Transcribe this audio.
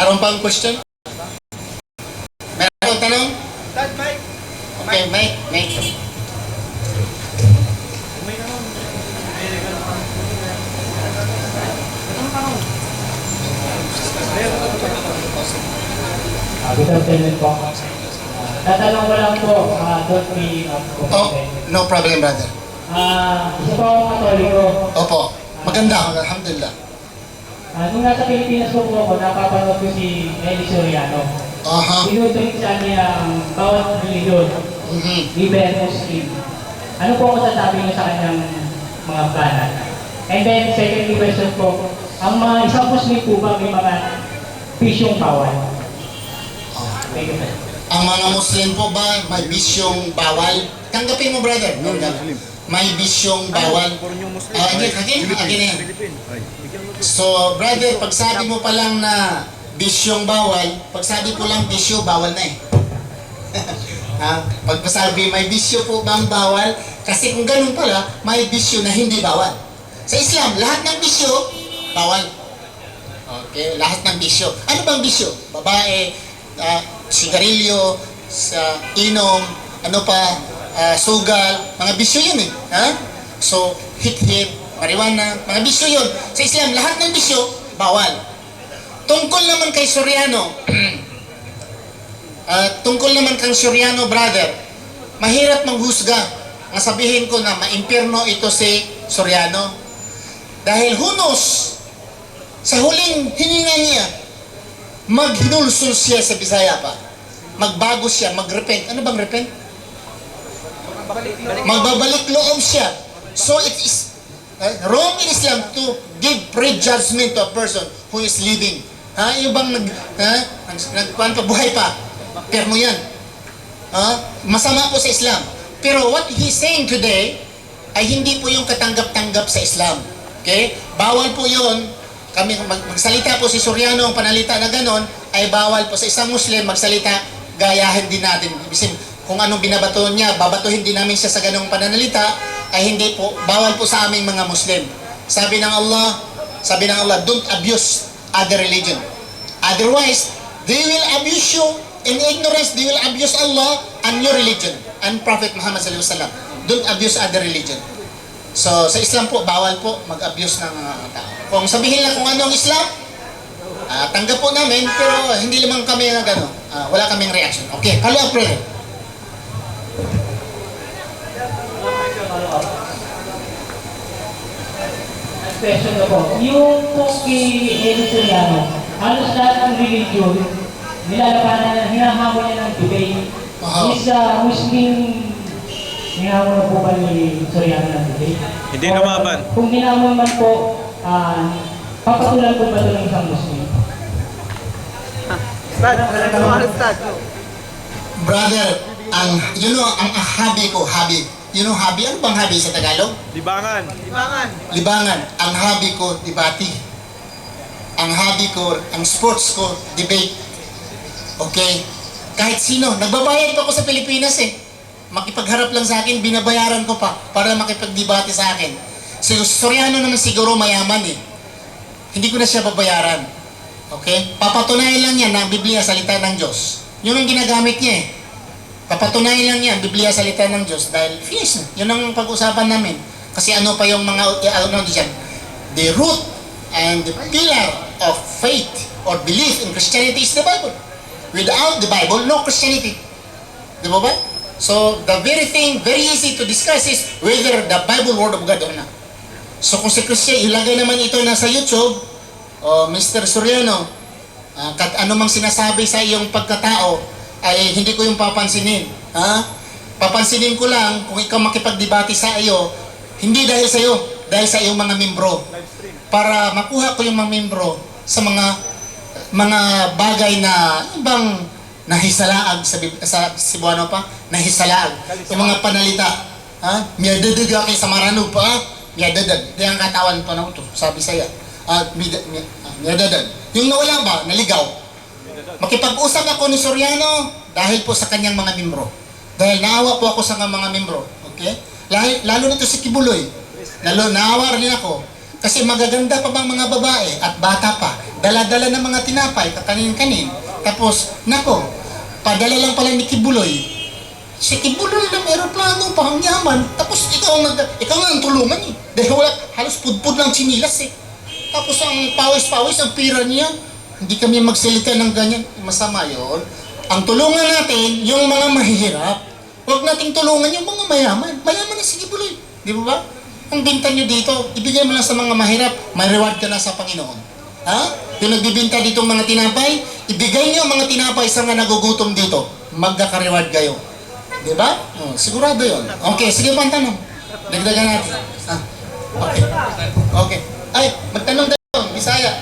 Mayroon pang question? Mayroon tanong? Dad, Mike. Okay, Mike. Good afternoon po. Tatanong ko lang po, don't be Oh, no problem, brother. Isa po akong Katoliko. Opo. Maganda. Alhamdulillah. Nung nasa Pilipinas po ako, napapanood ko si Eli Soriano. Aha. Tinutulong sa niya ang bawat religion, liber Muslim. Ano po ang masasabi niyo sa kanyang mga planan? And then, second question po, ang mga isang Muslim po ba may mga pisyong bawal? Thank you. Ang mga Muslim po ba may bisyong bawal? Tanggapin mo, brother. May bisyong bawal. Again. So, brother, pag sabi mo pa lang na bisyong bawal, pag sabi ko lang bisyo, bawal na eh. Pag sabi may bisyo po bang bawal? Kasi kung ganun pala, may bisyo na hindi bawal. Sa Islam, lahat ng bisyo, bawal. Okay, lahat ng bisyo. Ano bang bisyo? Babae, sigarilyo, inom, ano pa, sugal, mga bisyo yun eh. So, hit-hit, marijuana, mga bisyo yun. Sa Islam, lahat ng bisyo, bawal. Tungkol naman kay Soriano, brother, mahirap manghusga. Ang sabihin ko na maimpirno ito si Soriano. Dahil hunos, sa huling hininga niya, maghinulsul siya sa Bisaya pa. Magbago siya, mag-repent. Ano bang repent? Magbabalik loob siya. So it is wrong in Islam to give prejudgment to a person who is living. Yung bang buhay pa. Permo yan. Masama po sa Islam. Pero what he's saying today ay hindi po yung katanggap-tanggap sa Islam. Okay? Bawal po yun. Kami magsalita po si Soriano, ang panalita na ganon, ay bawal po sa isang Muslim magsalita, gayahin din natin. Kung anong binabato niya, babatuhin din namin siya sa ganong pananalita, ay hindi po, bawal po sa aming mga Muslim. Sabi ng Allah, don't abuse other religion. Otherwise, they will abuse you in ignorance, they will abuse Allah and your religion, and Prophet Muhammad sallallahu alaihi wasallam. Don't abuse other religion. So, sa Islam po, bawal po mag-abuse ng tao. Kung sabihin lang kung ano ang Islam, tanggap po namin, pero hindi naman kami na gano'n. Wala kaming reaction. Okay, follow up prayer. Question na po. Yung po kay Eli Soriano, halos lahat ng religion, nilalabanan na hinahamon niya ng debate. Is Muslim hinahamon na po ba ni Soriano ng debate? Hindi lumaban. Kung hinahamon man po, papatulan po ba ito ng isang Muslim? Brother, ang hobby ko. You know hobby? Ano bang hobby sa Tagalog? Libangan. Libangan. Ang hobby ko, debate. Ang hobby ko, ang sports ko, debate. Okay? Kahit sino. Nagbabayad pa ako sa Pilipinas eh. Makipagharap lang sa akin, binabayaran ko pa para makipagdebate sa akin. Si Soriano naman siguro mayaman eh. Hindi ko na siya babayaran. Okay? Papatunayan lang yan na ang Biblia, salita ng Diyos. Yun ang ginagamit niya eh. Papatunayan lang yan, Biblia, salita ng Diyos. Dahil finish na. Yun ang pag-usapan namin. Kasi ano pa yung mga, diyan? The root and the pillar of faith or belief in Christianity is the Bible. Without the Bible, no Christianity. Di ba ba? So, the very thing, very easy to discuss is whether the Bible Word of God or not. So, kung si Christian, ilagay naman ito na sa YouTube, Mr. Soriano, ano mang sinasabi sa iyong pagkatao, ay hindi ko yung papansinin. Papansinin ko lang kung ikaw makipagdebate sa iyo, hindi dahil sa iyo, dahil sa iyong mga membro. Para makuha ko yung mga membro sa mga bagay na ibang nahisalaag sa Cebuano pa, nahisalaag. Yung mga panalita, miyadadag kay sa Marano pa, miyadadag. Di ang katawan pa na ito, sabi saya. Miyadadag. Yung nawala ba, naligaw. Makipag-usap ako ni Soriano dahil po sa kanyang mga membro. Dahil naawa po ako sa mga membro. Okay? Lalo nito si Kibuloy. Naawa rin ako. Kasi magaganda pa bang mga babae at bata pa. dala-dala ng mga tinapay, kakanin-kanin. Tapos, nako, padala lang pala ni Kibuloy. Si Kibuloy ng aeroplano, pang yaman. Tapos ikaw nga ang tulungan eh. Dahil wala, halos pudpud ng chinilas eh. Tapos ang pawis-pawis, ang pira niya. Hindi kami magsalita ng ganyan. Masama yun. Ang tulungan natin, yung mga mahihirap. Huwag nating tulungan yung mga mayaman. Mayaman na si Kibuloy. Di ba ba? Ang binta nyo dito, ibigay mo lang sa mga mahirap, may reward ka na sa Panginoon. Ha? Yung nagbibinta dito mga tinapay, ibigay nyo ang mga tinapay sa mga nagugutom dito. Magkaka-reward kayo. Di ba? Oh, sigurado yun. Okay, sige pa ang tanong. Dagdagan natin. Okay. Okay. Ay, magtanong tayo. Bisaya.